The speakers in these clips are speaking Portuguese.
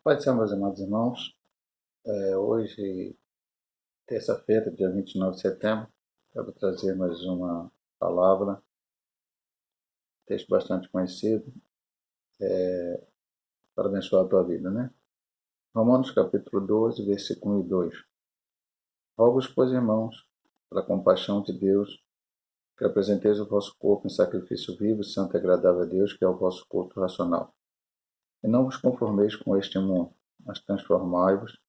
Pode ser, meus amados irmãos, hoje, terça-feira, dia 29 de setembro, quero trazer mais uma palavra, texto bastante conhecido, para abençoar a tua vida, né? Romanos capítulo 12, versículo 1 e 2. Rogo-vos, pois, irmãos, pela compaixão de Deus, que apresenteis o vosso corpo em sacrifício vivo, santo e agradável a Deus, que é o vosso culto racional. E não vos conformeis com este mundo, mas transformai-vos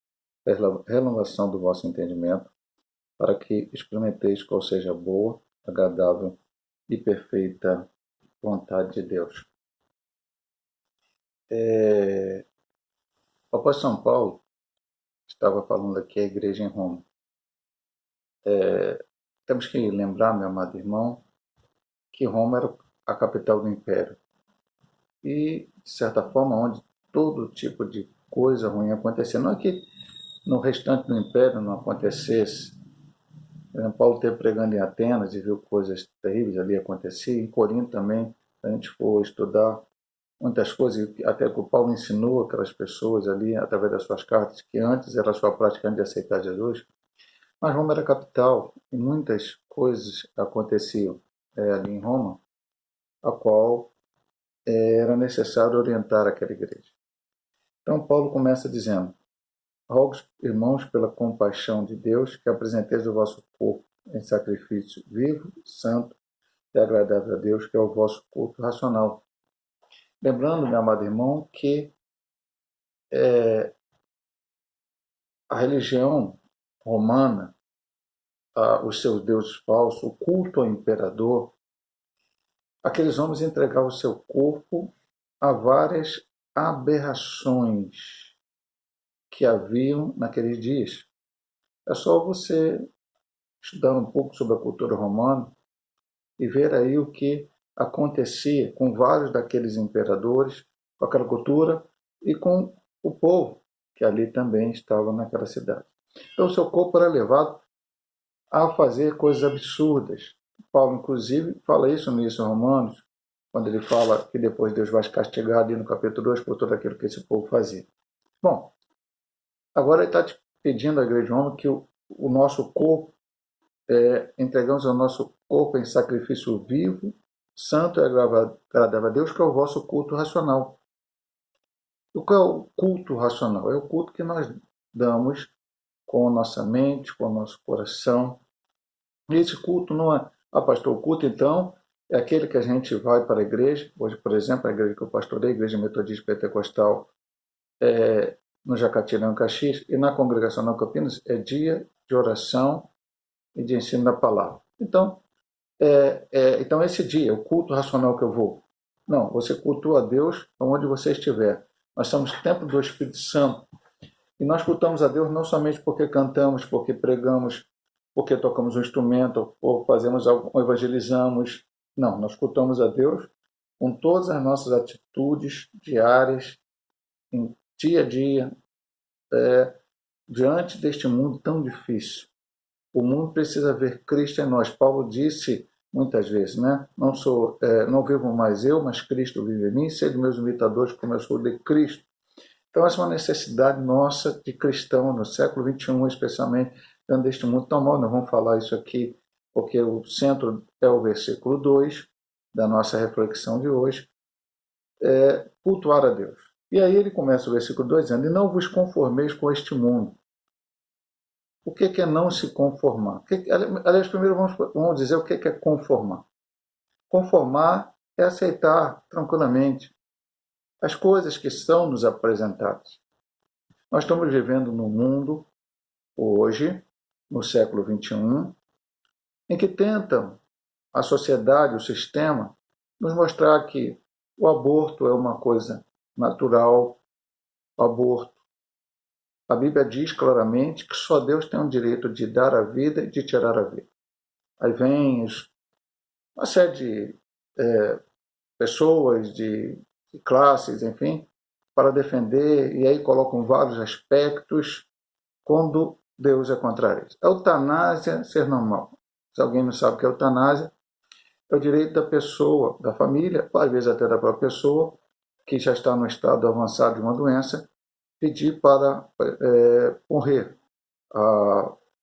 pela renovação do vosso entendimento, para que experimenteis qual seja a boa, agradável e perfeita vontade de Deus. O apóstolo São Paulo estava falando aqui à igreja em Roma. Temos que lembrar, meu amado irmão, que Roma era a capital do império. E, de certa forma, onde todo tipo de coisa ruim acontecia. Não é que no restante do império não acontecesse. Paulo esteve pregando em Atenas e viu coisas terríveis ali acontecer. Em Corinto também, a gente for estudar muitas coisas, até que o Paulo ensinou aquelas pessoas ali, através das suas cartas, que antes era a sua prática de aceitar Jesus. Mas Roma era a capital e muitas coisas aconteciam ali em Roma, a qual era necessário orientar aquela igreja. Então Paulo começa dizendo: rogo, irmãos, pela compaixão de Deus, que apresenteis o vosso corpo em sacrifício vivo, santo e agradável a Deus, que é o vosso culto racional. Lembrando, meu amado irmão, que a religião romana, os seus deuses falsos, o culto ao imperador, aqueles homens entregavam o seu corpo a várias aberrações que haviam naqueles dias. É só você estudar um pouco sobre a cultura romana e ver aí o que acontecia com vários daqueles imperadores, com aquela cultura e com o povo que ali também estava naquela cidade. Então, o seu corpo era levado a fazer coisas absurdas. Paulo, inclusive, fala isso no início de Romanos, quando ele fala que depois Deus vai castigar ali no capítulo 2 por tudo aquilo que esse povo fazia. Bom, agora ele está pedindo à igreja de Roma que o nosso corpo, entregamos o nosso corpo em sacrifício vivo, santo e agradável a Deus, que é o vosso culto racional. O que é o culto racional? É o culto que nós damos com a nossa mente, com o nosso coração. E esse culto não é... pastor, o culto, então, é aquele que a gente vai para a igreja. Hoje, por exemplo, a igreja que eu pastorei, a Igreja Metodista Pentecostal, no Jacatirão, Caxias, e na Congregação de Campinas, é dia de oração e de ensino da palavra. Então, então esse dia, o culto racional que eu vou. Não, você cultua a Deus onde você estiver. Nós somos templo do Espírito Santo. E nós cultuamos a Deus não somente porque cantamos, porque pregamos, porque tocamos um instrumento, ou fazemos algo, ou evangelizamos. Não, nós cultuamos a Deus com todas as nossas atitudes diárias, em dia a dia, diante deste mundo tão difícil. O mundo precisa ver Cristo em nós. Paulo disse muitas vezes, né? Não vivo mais eu, mas Cristo vive em mim. Sede meus imitadores, como eu sou de Cristo. Então, essa é uma necessidade nossa de cristão no século XXI, especialmente dentro deste mundo tão mal. Nós vamos falar isso aqui, porque o centro é o versículo 2 da nossa reflexão de hoje, cultuar a Deus. E aí ele começa o versículo 2 dizendo: e não vos conformeis com este mundo. O que é não se conformar? Aliás, primeiro vamos dizer o que é conformar. Conformar é aceitar tranquilamente as coisas que são nos apresentadas. Nós estamos vivendo num mundo, hoje, no século XXI, em que tentam a sociedade, o sistema, nos mostrar que o aborto é uma coisa natural, o aborto. A Bíblia diz claramente que só Deus tem o direito de dar a vida e de tirar a vida. Aí vem uma série de pessoas, de classes, enfim, para defender, e aí colocam vários aspectos, quando Deus é contra isso. Eutanásia, ser normal. Se alguém não sabe o que é eutanásia, é o direito da pessoa, da família, ou às vezes até da própria pessoa, que já está no estado avançado de uma doença, pedir para morrer.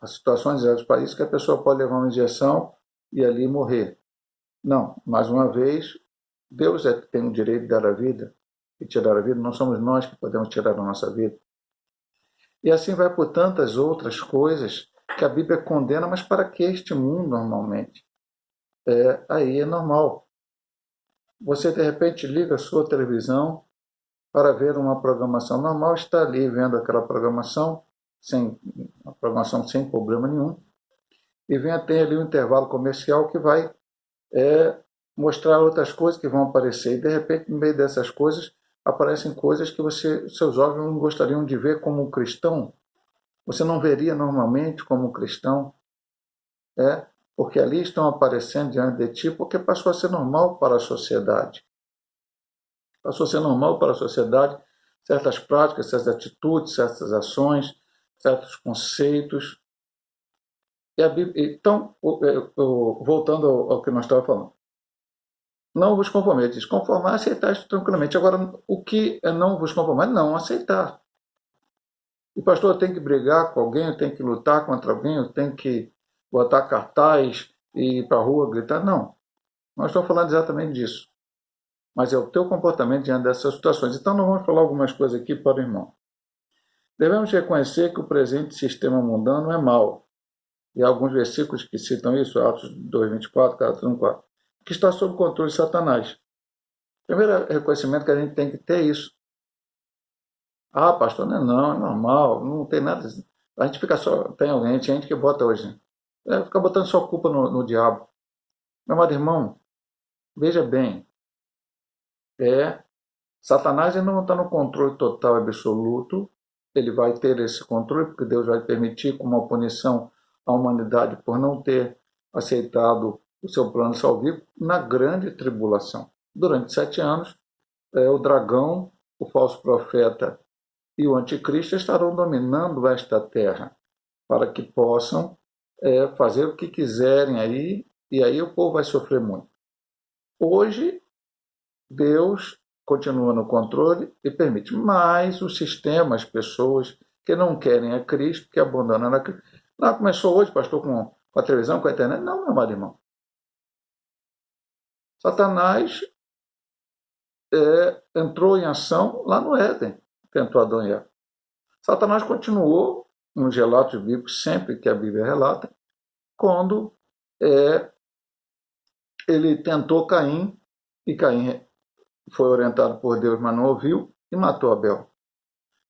As situações dos países que a pessoa pode levar uma injeção e ali morrer. Não, mais uma vez, Deus é que tem o direito de dar a vida e tirar a vida, não somos nós que podemos tirar a nossa vida. E assim vai por tantas outras coisas que a Bíblia condena, mas para que este mundo normalmente? Aí é normal. Você de repente liga a sua televisão para ver uma programação normal, está ali vendo aquela programação, uma programação sem problema nenhum, e tem ali um intervalo comercial que vai mostrar outras coisas que vão aparecer. E de repente, no meio dessas coisas, aparecem coisas que seus olhos não gostariam de ver como um cristão. Você não veria normalmente como um cristão. Porque ali estão aparecendo diante de ti, porque passou a ser normal para a sociedade. Passou a ser normal para a sociedade certas práticas, certas atitudes, certas ações, certos conceitos. E a Bíblia, então, voltando ao que nós estávamos falando. Não vos conformeis. Conformar é aceitar isso tranquilamente. Agora, o que é não vos conformar? Não aceitar. E pastor, eu tenho que brigar com alguém, eu tenho que lutar contra alguém, eu tenho que botar cartaz e ir para a rua gritar. Não. Não estou falando exatamente disso. Mas é o teu comportamento diante dessas situações. Então, nós vamos falar algumas coisas aqui para o irmão. Devemos reconhecer que o presente sistema mundano é mau. E há alguns versículos que citam isso, Atos 2:24, Gálatas 1:4, que está sob o controle de Satanás. Primeiro reconhecimento que a gente tem que ter isso. Ah, pastor, não é normal, não tem nada. A gente fica só, tem gente que bota hoje, fica botando só culpa no diabo. Meu amado irmão, veja bem, Satanás ele não está no controle total e absoluto, ele vai ter esse controle, porque Deus vai permitir como uma punição à humanidade por não ter aceitado o seu plano salvífico na grande tribulação. Durante 7 anos, o dragão, o falso profeta e o anticristo estarão dominando esta terra para que possam fazer o que quiserem aí, e aí o povo vai sofrer muito. Hoje, Deus continua no controle e permite, mas o sistema, as pessoas que não querem a Cristo, que abandonam a Cristo. Não, começou hoje, pastor, com a televisão, com a internet. Não, meu amado irmão. Satanás entrou em ação lá no Éden, tentou Adão e Eva. Satanás continuou nos relatos bíblicos, sempre que a Bíblia relata, quando ele tentou Caim, e Caim foi orientado por Deus, mas não ouviu, e matou Abel.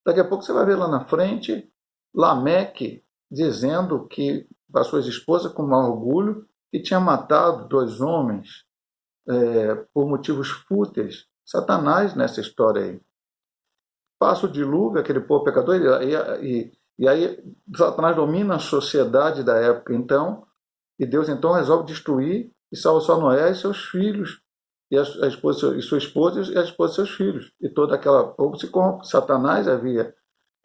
Daqui a pouco você vai ver lá na frente, Lameque dizendo que para suas esposas com mau orgulho, que tinha matado 2 homens por motivos fúteis. Satanás nessa história aí. Passa o dilúvio, aquele povo pecador, e aí Satanás domina a sociedade da época então, e Deus então resolve destruir e salva só Noé e seus filhos, e sua esposa e a esposa de seus filhos. E toda aquela povo se corrompe. Satanás havia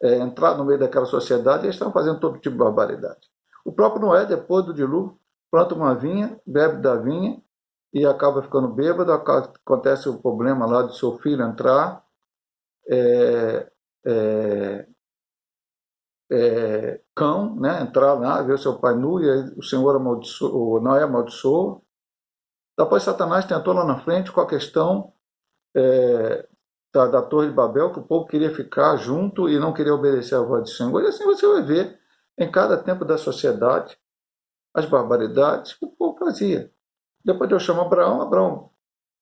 entrado no meio daquela sociedade e eles estavam fazendo todo tipo de barbaridade. O próprio Noé, depois do dilúvio, planta uma vinha, bebe da vinha e acaba ficando bêbado. Acontece o problema lá do seu filho entrar, Cão, né, entrar lá, ver o seu pai nu, e aí o Senhor amaldiçoou, o Noé amaldiçoou. Depois Satanás tentou lá na frente com a questão da Torre de Babel, que o povo queria ficar junto e não queria obedecer à voz do Senhor. E assim você vai ver em cada tempo da sociedade as barbaridades que o povo fazia. Depois Deus chama Abraão,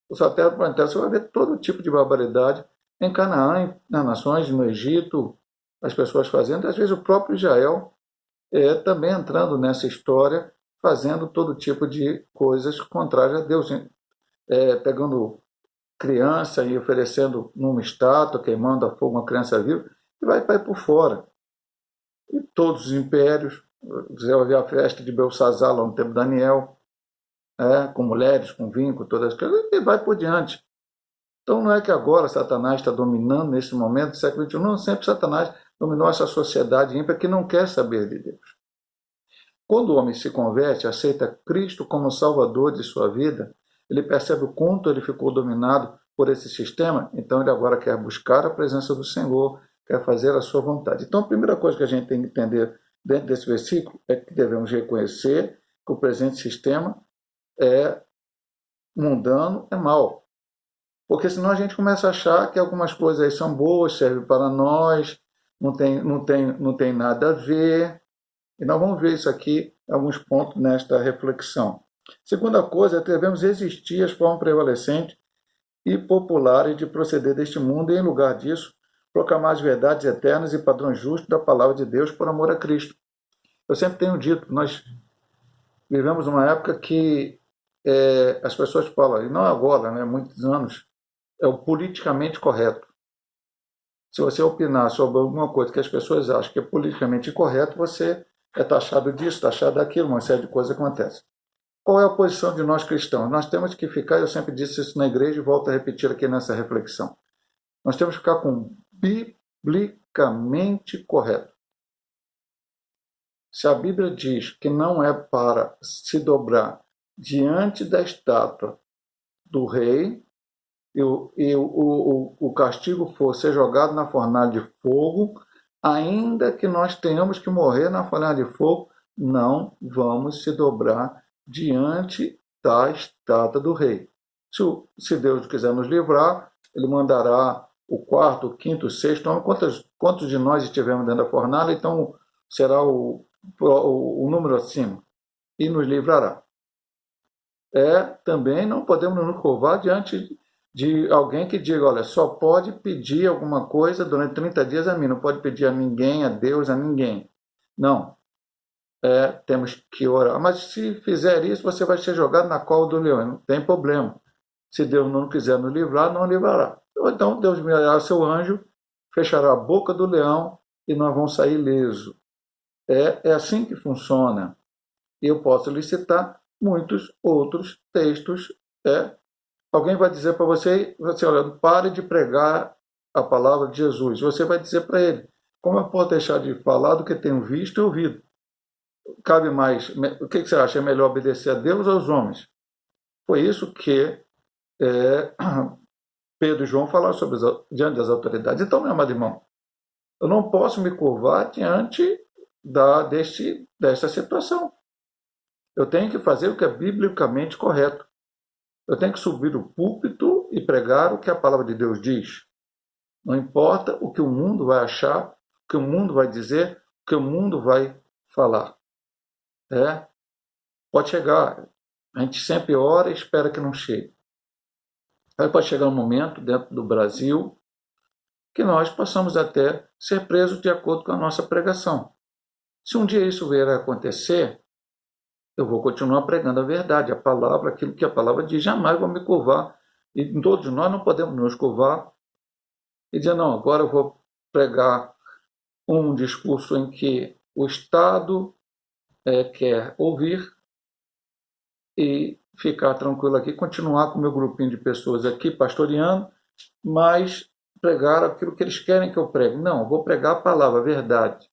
o sua terra plantada, você vai ver todo tipo de barbaridade em Canaã, nas nações, no Egito, as pessoas fazendo, às vezes o próprio Israel também entrando nessa história, fazendo todo tipo de coisas contrárias a Deus, pegando criança e oferecendo numa estátua, queimando a fogo uma criança viva, e vai por fora. E todos os impérios, você vai ver a festa de Belsazar lá no tempo de Daniel, com mulheres, com vinho, com todas as coisas, e vai por diante. Então não é que agora Satanás está dominando nesse momento do século XXI, não, sempre Satanás dominou essa sociedade ímpia que não quer saber de Deus. Quando o homem se converte, aceita Cristo como Salvador de sua vida, ele percebe o quanto ele ficou dominado por esse sistema, então ele agora quer buscar a presença do Senhor, quer fazer a sua vontade. Então, a primeira coisa que a gente tem que entender dentro desse versículo é que devemos reconhecer que o presente sistema é mundano, é mau. Porque senão a gente começa a achar que algumas coisas aí são boas, servem para nós, não tem nada a ver. E nós vamos ver isso aqui, alguns pontos nesta reflexão. Segunda coisa, devemos resistir às formas prevalecentes e populares de proceder deste mundo e, em lugar disso, proclamar as verdades eternas e padrões justos da palavra de Deus por amor a Cristo. Eu sempre tenho dito, nós vivemos uma época que as pessoas falam, e não agora, né, há muitos anos, é o politicamente correto. Se você opinar sobre alguma coisa que as pessoas acham que é politicamente incorreto, você é taxado disso, taxado daquilo, uma série de coisas acontece. Qual é a posição de nós cristãos? Nós temos que ficar, eu sempre disse isso na igreja e volto a repetir aqui nessa reflexão, nós temos que ficar com biblicamente correto. Se a Bíblia diz que não é para se dobrar diante da estátua do rei, e o castigo for ser jogado na fornalha de fogo, ainda que nós tenhamos que morrer na fornalha de fogo, não vamos se dobrar diante da estátua do rei. Se Deus quiser nos livrar, Ele mandará o quarto, o quinto, o sexto, então, quantos de nós estivermos dentro da fornalha, então será o número acima, e nos livrará. Também não podemos nos curvar diante de alguém que diga, olha, só pode pedir alguma coisa durante 30 dias a mim, não pode pedir a ninguém, a Deus, a ninguém. Não. Temos que orar. Mas se fizer isso, você vai ser jogado na cova do leão, não tem problema. Se Deus não quiser nos livrar, não livrará. Então Deus enviará seu anjo, fechará a boca do leão e nós vamos sair ileso. É assim que funciona. E eu posso lhe citar muitos outros textos. Alguém vai dizer para você, olha, pare de pregar a palavra de Jesus. Você vai dizer para ele, como eu posso deixar de falar do que tenho visto e ouvido? Cabe mais, o que você acha? É melhor obedecer a Deus ou aos homens? Foi isso que Pedro e João falaram diante das autoridades. Então, meu amado irmão, eu não posso me curvar diante desta situação. Eu tenho que fazer o que é biblicamente correto. Eu tenho que subir o púlpito e pregar o que a palavra de Deus diz. Não importa o que o mundo vai achar, o que o mundo vai dizer, o que o mundo vai falar. Pode chegar. A gente sempre ora e espera que não chegue. Aí pode chegar um momento dentro do Brasil que nós possamos até ser presos de acordo com a nossa pregação. Se um dia isso vier a acontecer, eu vou continuar pregando a verdade, a palavra, aquilo que a palavra diz, jamais vou me curvar. E todos nós não podemos nos curvar e dizer, não, agora eu vou pregar um discurso em que o Estado quer ouvir e ficar tranquilo aqui, continuar com o meu grupinho de pessoas aqui, pastoreando, mas pregar aquilo que eles querem que eu pregue. Não, eu vou pregar a palavra, a verdade.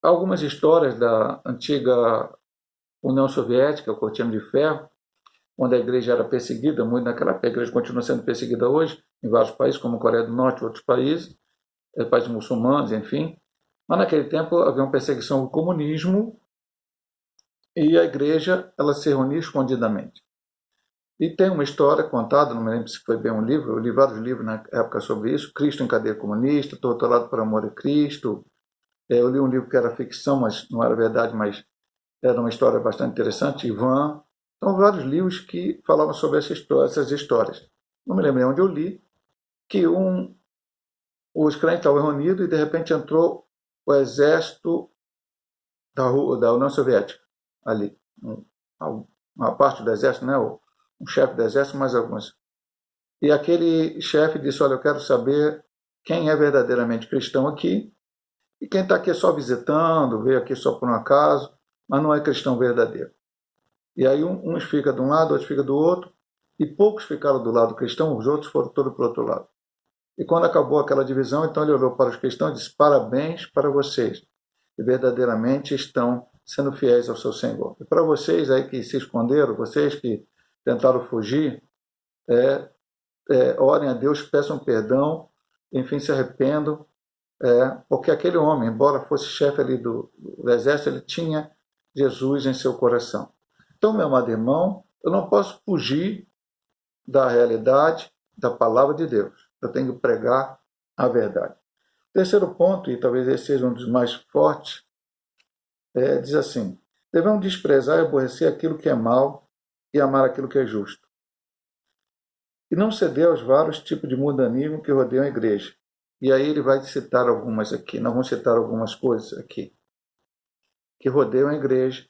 Algumas histórias da antiga União Soviética, o Cortina de Ferro, onde a igreja era perseguida, muito naquela época, a igreja continua sendo perseguida hoje, em vários países, como a Coreia do Norte e outros países, países muçulmanos, enfim. Mas naquele tempo havia uma perseguição ao comunismo e a igreja ela se reunia escondidamente. E tem uma história contada, não me lembro se foi bem um livro, eu li vários livros na época sobre isso, Cristo em Cadeia Comunista, Torturado por Amor a Cristo. Eu li um livro que era ficção, mas não era verdade, mas era uma história bastante interessante, Ivan. Então, vários livros que falavam sobre essas histórias. Não me lembro onde eu li, que os crentes estavam reunidos e de repente entrou o exército da União Soviética ali. Uma parte do exército, né? Um chefe do exército, mais alguns. E aquele chefe disse, olha, eu quero saber quem é verdadeiramente cristão aqui e quem está aqui só visitando, veio aqui só por um acaso, mas não é cristão verdadeiro. E aí uns ficam de um lado, outros ficam do outro, e poucos ficaram do lado cristão, os outros foram todos para o outro lado. E quando acabou aquela divisão, então ele olhou para os cristãos e disse, parabéns para vocês, que verdadeiramente estão sendo fiéis ao seu Senhor. E para vocês aí que se esconderam, vocês que tentaram fugir, orem a Deus, peçam perdão, enfim, se arrependam, porque aquele homem, embora fosse chefe ali do exército, ele tinha Jesus em seu coração. Então, meu amado irmão, eu não posso fugir da realidade da palavra de Deus. Eu tenho que pregar a verdade. Terceiro ponto, e talvez esse seja um dos mais fortes, diz assim: devemos desprezar e aborrecer aquilo que é mal e amar aquilo que é justo. E não ceder aos vários tipos de mundanismo que rodeiam a igreja. E aí ele vai citar algumas aqui, nós vamos citar algumas coisas aqui, que rodeiam a igreja,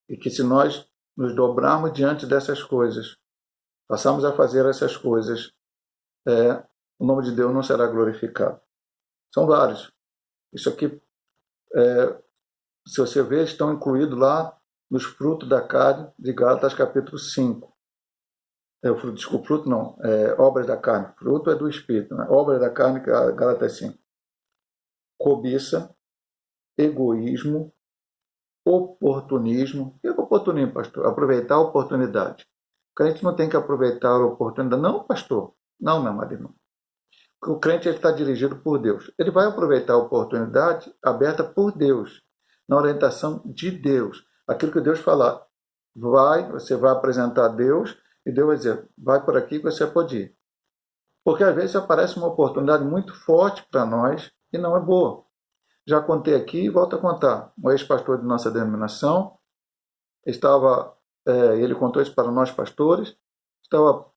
e que se nós nos dobrarmos diante dessas coisas, passarmos a fazer essas coisas, o nome de Deus não será glorificado. São vários. Isso aqui, se você ver, estão incluídos lá nos frutos da carne de Gálatas capítulo 5. Fruto não, obras da carne. Fruto é do Espírito, né? Obras da carne, Gálatas 5. Cobiça, egoísmo, oportunismo. O que é oportunismo, pastor? Aproveitar a oportunidade. O crente não tem que aproveitar a oportunidade. Não, pastor. Não, meu amado irmão. O crente está dirigido por Deus. Ele vai aproveitar a oportunidade aberta por Deus, na orientação de Deus. Aquilo que Deus falar, você vai apresentar a Deus e Deus vai dizer, vai por aqui que você pode ir. Porque às vezes aparece uma oportunidade muito forte para nós e não é boa. Já contei aqui e volto a contar. Um ex-pastor de nossa denominação ele contou isso para nós pastores, estava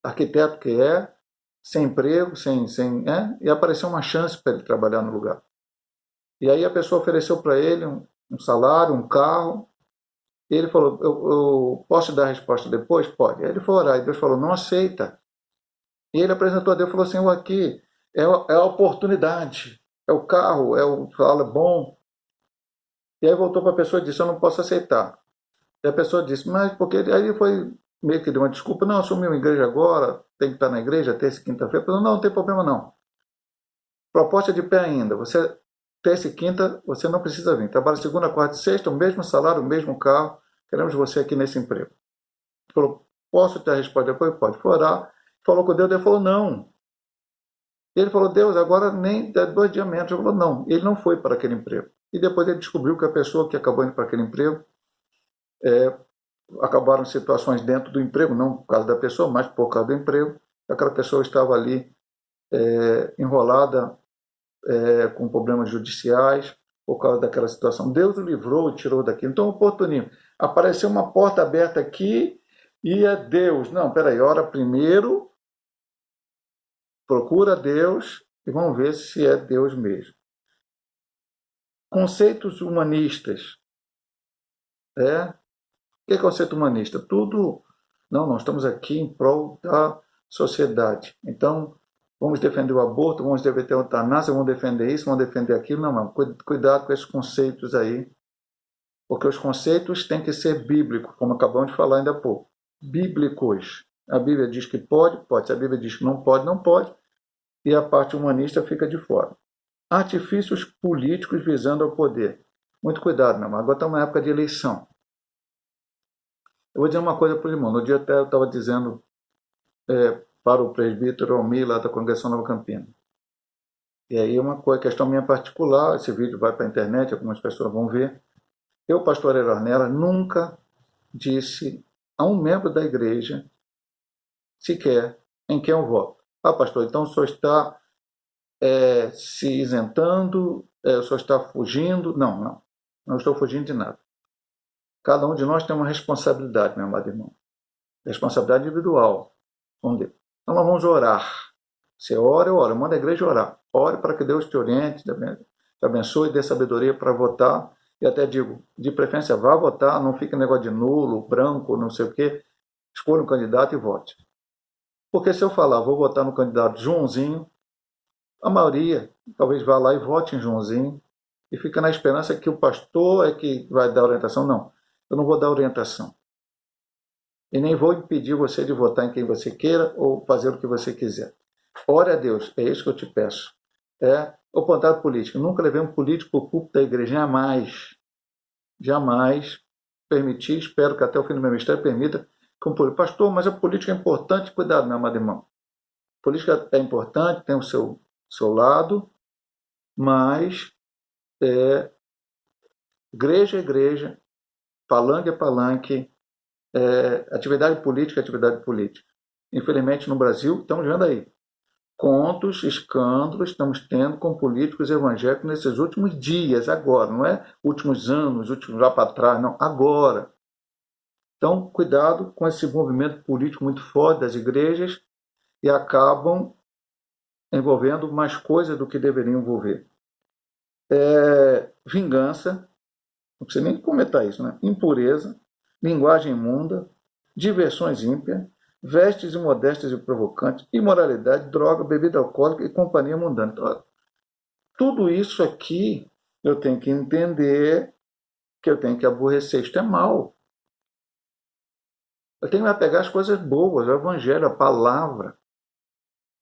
arquiteto que sem emprego, e apareceu uma chance para ele trabalhar no lugar. E aí a pessoa ofereceu para ele um salário, um carro, e ele falou, eu posso dar a resposta depois? Pode. Aí ele foi orar, e Deus falou, não aceita. E ele apresentou a Deus e falou assim, aqui é a oportunidade, é o carro, é o salário bom. E aí voltou para a pessoa e disse, eu não posso aceitar. E a pessoa disse, mas porque... Aí ele foi meio que deu uma desculpa, não, assumiu uma igreja agora, tem que estar na igreja terça e quinta-feira. Não tem problema não. Proposta de pé ainda, você terça e quinta, você não precisa vir. Trabalha segunda, quarta e sexta, o mesmo salário, o mesmo carro, queremos você aqui nesse emprego. Ele falou, posso ter a resposta depois? Pode. Foi orar, falou com Deus, Deus falou, não. Ele falou, Deus, agora nem 2 dias menos. Ele falou, não. Ele não foi para aquele emprego. E depois ele descobriu que a pessoa que acabou indo para aquele emprego, acabaram situações dentro do emprego, não por causa da pessoa, mas por causa do emprego. Aquela pessoa estava ali enrolada com problemas judiciais por causa daquela situação. Deus o livrou e tirou daquilo. Então, oportunismo. Apareceu uma porta aberta aqui e é Deus. Não, peraí, ora primeiro, procura Deus e vamos ver se é Deus mesmo. Conceitos humanistas. O que é conceito humanista? Tudo. Não, nós estamos aqui em prol da sociedade. Então, vamos defender o aborto, vamos defender a eutanásia, vamos defender isso, vamos defender aquilo. Não. Cuidado com esses conceitos aí, porque os conceitos têm que ser bíblicos, como acabamos de falar ainda há pouco. Bíblicos. A Bíblia diz que pode, pode. Se a Bíblia diz que não pode, não pode. E a parte humanista fica de fora. Artifícios políticos visando ao poder. Muito cuidado, meu irmão. Agora estamos na época de eleição. Eu vou dizer uma coisa para o irmão. No dia até eu estava dizendo para o presbítero Almir, lá da Congregação Nova Campina. E aí uma questão minha particular, esse vídeo vai para a internet, algumas pessoas vão ver. Eu, pastor Ornella, nunca disse a um membro da igreja sequer em quem eu voto. Ah, pastor, então o senhor está se isentando, o senhor está fugindo. Não estou fugindo de nada. Cada um de nós tem uma responsabilidade, meu amado irmão. Responsabilidade individual com Deus. Então nós vamos orar. Você ora, eu oro. Manda a igreja orar. Ore para que Deus te oriente, te abençoe, dê sabedoria para votar. E até digo, de preferência, vá votar, não fique negócio de nulo, branco, não sei o quê. Escolha um candidato e vote. Porque se eu falar, vou votar no candidato Joãozinho, a maioria talvez vá lá e vote em Joãozinho e fica na esperança que o pastor é que vai dar orientação. Não, eu não vou dar orientação. E nem vou impedir você de votar em quem você queira ou fazer o que você quiser. Ore a Deus, é isso que eu te peço. O pontário político. Nunca levei um político para o púlpito da igreja, jamais. Jamais permiti, espero que até o fim do meu ministério permita que um político. Pastor, mas a política é importante, cuidado, meu amado irmão. política é importante, tem o seu lado, mas igreja é igreja, palanque é palanque, atividade política é atividade política. Infelizmente, no Brasil, estamos vendo aí contos, escândalos estamos tendo com políticos evangélicos nesses últimos dias, agora, não é últimos anos, últimos lá para trás, não, agora. Então, cuidado com esse movimento político muito forte das igrejas e acabam envolvendo mais coisas do que deveriam envolver. Vingança, não precisa nem comentar isso, né? Impureza, linguagem imunda, diversões ímpias, vestes imodestas e provocantes, imoralidade, droga, bebida alcoólica e companhia mundana. Então, tudo isso aqui eu tenho que entender que eu tenho que aborrecer. Isto é mal. Eu tenho que apegar as coisas boas, o evangelho, a palavra,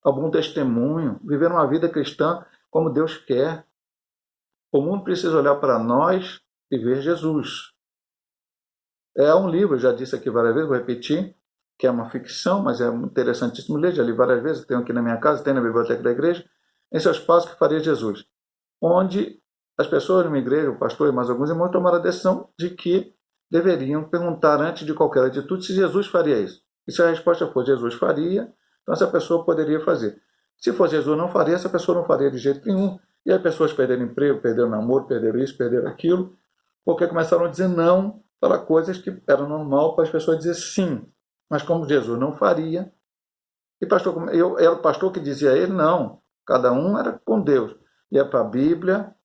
ao bom testemunho, viver uma vida cristã como Deus quer. O mundo precisa olhar para nós e ver Jesus. É um livro, eu já disse aqui várias vezes, vou repetir, que é uma ficção, mas é interessantíssimo ler, já li várias vezes, tenho aqui na minha casa, tem na biblioteca da igreja, Em Seus Passos que Faria Jesus, onde as pessoas numa igreja, o pastor e mais alguns irmãos tomaram a decisão de que deveriam perguntar antes de qualquer atitude se Jesus faria isso. E se a resposta for Jesus faria, então essa pessoa poderia fazer. Se for Jesus não faria, essa pessoa não faria de jeito nenhum. E as pessoas perderam emprego, perderam namoro, perderam isso, perderam aquilo, porque começaram a dizer não para coisas que eram normal para as pessoas dizer sim. Mas como Jesus não faria, e pastor, eu era o pastor que dizia a ele, não, cada um era com Deus. E é para a Bíblia,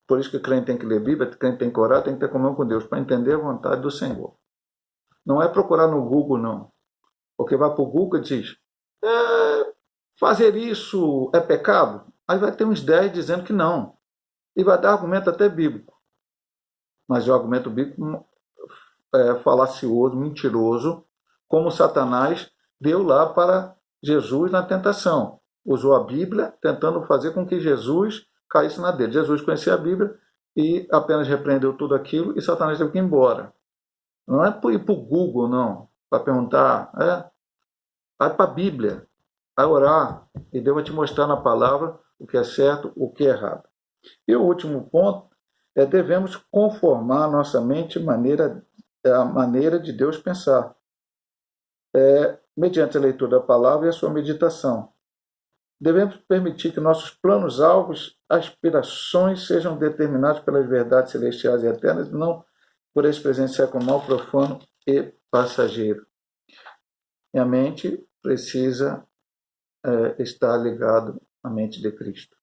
por isso que o crente tem que ler Bíblia, o crente tem que orar, tem que ter comunhão com Deus, para entender a vontade do Senhor. Não é procurar no Google, não. Porque vai para o Google e diz, fazer isso é pecado? Aí vai ter uns 10 dizendo que não. E vai dar argumento até bíblico. Mas o argumento bíblico é falacioso, mentiroso, como Satanás deu lá para Jesus na tentação. Usou a Bíblia tentando fazer com que Jesus caísse na dele. Jesus conhecia a Bíblia e apenas repreendeu tudo aquilo e Satanás teve que ir embora. Não é por ir para o Google, não, para perguntar. Vai para a Bíblia, vai orar e Deus vai te mostrar na palavra o que é certo, o que é errado. E o último ponto devemos conformar a nossa mente à maneira de Deus pensar, mediante a leitura da palavra e a sua meditação. Devemos permitir que nossos planos, alvos, aspirações sejam determinados pelas verdades celestiais e eternas, não por esse presente século mal, profano e passageiro. Minha mente precisa estar ligada à mente de Cristo.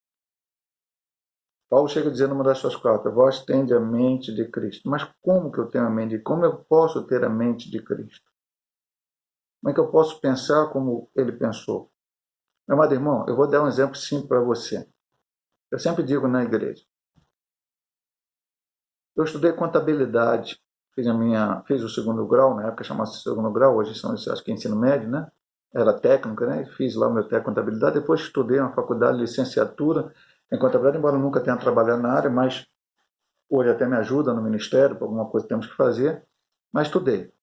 Paulo chega a dizer numa das suas cartas, vós tende a mente de Cristo. Mas como que eu tenho a mente? Como eu posso ter a mente de Cristo? Como é que eu posso pensar como ele pensou? Meu amado irmão, eu vou dar um exemplo simples para você. Eu sempre digo na igreja. Eu estudei contabilidade, fiz o segundo grau, na época chamava-se segundo grau, hoje são, acho que ensino médio, né? Era técnico, né? Fiz lá o meu técnico de contabilidade, depois estudei na faculdade de licenciatura em contabilidade, embora eu nunca tenha trabalhado na área, mas hoje até me ajuda no ministério, por alguma coisa que temos que fazer, mas estudei.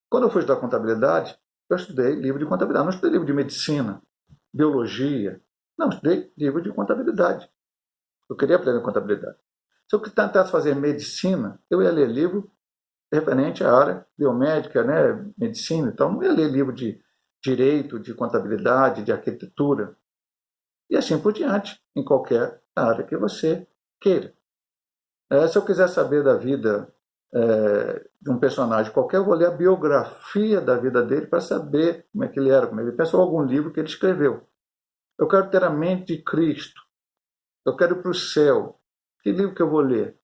Quando eu fui estudar contabilidade, eu estudei livro de contabilidade, não estudei livro de medicina, biologia, não, estudei livro de contabilidade. Eu queria aprender contabilidade. Se eu tentasse fazer medicina, eu ia ler livro referente à área biomédica, né, medicina, então não ia ler livro de direito, de contabilidade, de arquitetura, e assim por diante, em qualquer área que você queira. Se eu quiser saber da vida de um personagem qualquer, eu vou ler a biografia da vida dele para saber como é que ele era, como ele pensou, algum livro que ele escreveu. Eu quero ter a mente de Cristo. Eu quero ir para o céu. Que livro que eu vou ler?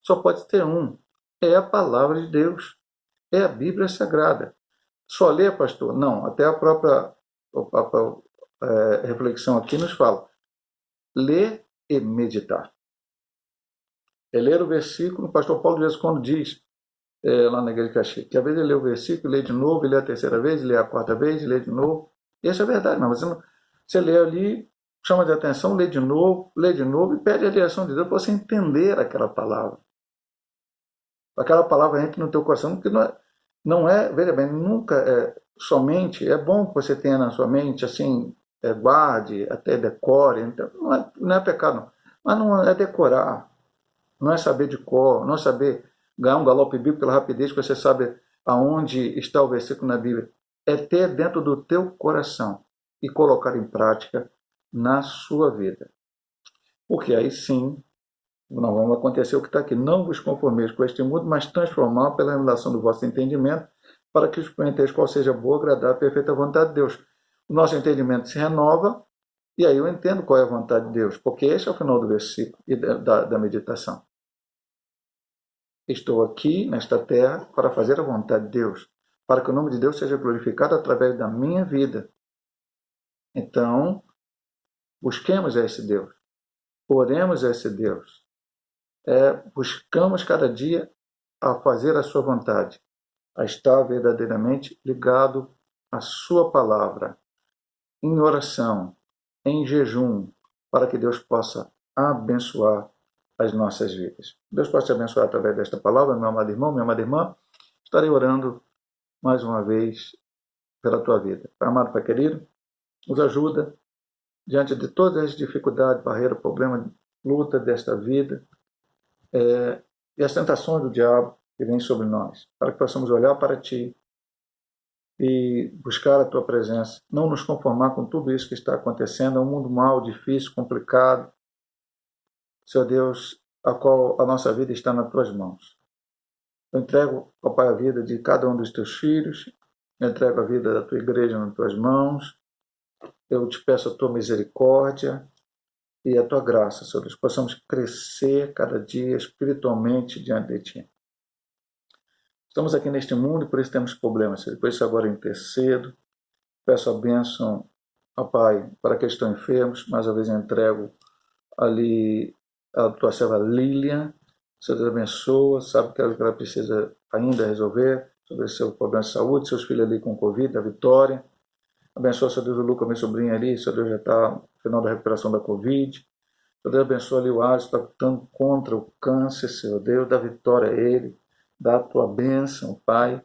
Só pode ter um. É a palavra de Deus. É a Bíblia Sagrada. Só ler, pastor? Não, até a própria reflexão aqui nos fala. Ler e meditar. É ler o versículo, o pastor Paulo de vez em quando diz, lá na igreja de Caxias, que às vezes ele lê o versículo, lê de novo, lê a terceira vez, lê a quarta vez, lê de novo. E isso é verdade, mas você lê ali, chama de atenção, lê de novo e pede a direção de Deus para você entender aquela palavra. Aquela palavra entra no teu coração, porque não é, veja bem, nunca somente, é bom que você tenha na sua mente, assim, guarde, até decore, então, não é pecado, não. Mas não é decorar, não é saber de cor, não é saber ganhar um galope bíblico pela rapidez que você sabe aonde está o versículo na Bíblia. É ter dentro do teu coração e colocar em prática na sua vida. Porque aí sim, não vai acontecer o que está aqui. Não vos conformeis com este mundo, mas transformar pela revelação do vosso entendimento, para que experimenteis qual seja a boa, agradável e perfeita vontade de Deus. O nosso entendimento se renova, e aí eu entendo qual é a vontade de Deus, porque esse é o final do versículo e da meditação. Estou aqui nesta terra para fazer a vontade de Deus, para que o nome de Deus seja glorificado através da minha vida. Então, busquemos esse Deus, oremos a esse Deus, buscamos cada dia a fazer a sua vontade, a estar verdadeiramente ligado à sua palavra, em oração, em jejum, para que Deus possa abençoar as nossas vidas. Deus possa te abençoar através desta palavra, meu amado irmão, minha amada irmã. Estarei orando mais uma vez pela tua vida. Pai amado, Pai querido, nos ajuda diante de todas as dificuldades, barreiras, problemas, luta desta vida e as tentações do diabo que vêm sobre nós, para que possamos olhar para Ti e buscar a Tua presença, não nos conformar com tudo isso que está acontecendo. É um mundo mau, difícil, complicado. Senhor Deus, a qual a nossa vida está nas Tuas mãos. Eu entrego, ó Pai, a vida de cada um dos Teus filhos, eu entrego a vida da Tua igreja nas Tuas mãos. Eu te peço a Tua misericórdia e a Tua graça, Senhor Deus, possamos crescer cada dia espiritualmente diante de Ti. Estamos aqui neste mundo e por isso temos problemas, Senhor. Por isso agora eu intercedo, peço a bênção, ó Pai, para que estão enfermos. Mais uma vez eu entrego ali a Tua serva Lilian. Senhor Deus abençoa, sabe que ela precisa ainda resolver sobre seu problema de saúde, seus filhos ali com Covid, a Vitória. Abençoa, Senhor Deus, o Lucas, meu sobrinho ali, Senhor Deus, já está no final da recuperação da Covid. Senhor Deus, abençoa ali o Alisson, está lutando contra o câncer, Senhor Deus, dá vitória a ele, dá a tua bênção, Pai.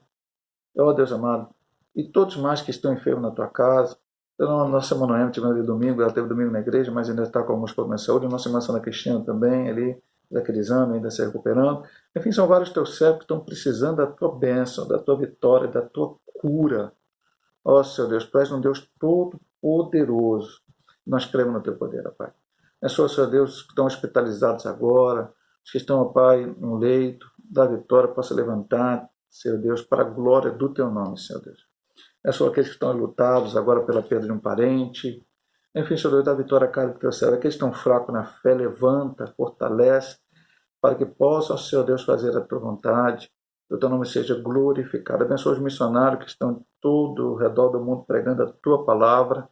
Ó Deus amado, e todos mais que estão enfermos na tua casa. Nossa irmã Noemi tivemos ali domingo, ela teve domingo na igreja, mas ainda está com alguns problemas de saúde. Nossa irmã Sana Cristina também, ali, daquele exame, ainda se recuperando. Enfim, são vários teus servos que estão precisando da tua bênção, da tua vitória, da tua cura. Ó Senhor Deus, Tu és um Deus todo-poderoso. Nós cremos no Teu poder, ó Pai. Abençoa, Senhor Deus, os que estão hospitalizados agora, os que estão, ó Pai, no leito, da vitória, possa levantar, Senhor Deus, para a glória do Teu nome, Senhor Deus. Abençoa aqueles que estão lutados agora pela perda de um parente. Enfim, Senhor Deus, dá vitória a cada do Teu céu. Aqueles que estão fracos na fé, levanta, fortalece, para que possam, Senhor Deus, fazer a Tua vontade. Que o Teu nome seja glorificado. Abençoa os missionários que estão todo ao redor do mundo pregando a Tua palavra.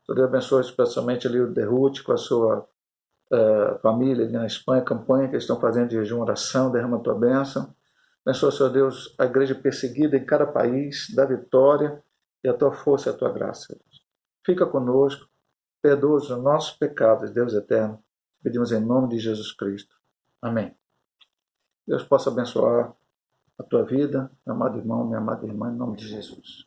Senhor Deus, abençoa especialmente ali o Derrute com a sua família ali na Espanha, campanha que eles estão fazendo de jejum, oração, derrama a Tua bênção. Abençoa, Senhor Deus, a igreja perseguida em cada país, dá vitória e a Tua força e a Tua graça. Fica conosco, perdoa os nossos pecados, Deus eterno. Pedimos em nome de Jesus Cristo. Amém. Deus possa abençoar a tua vida, meu amado irmão, minha amada irmã, em nome de Jesus.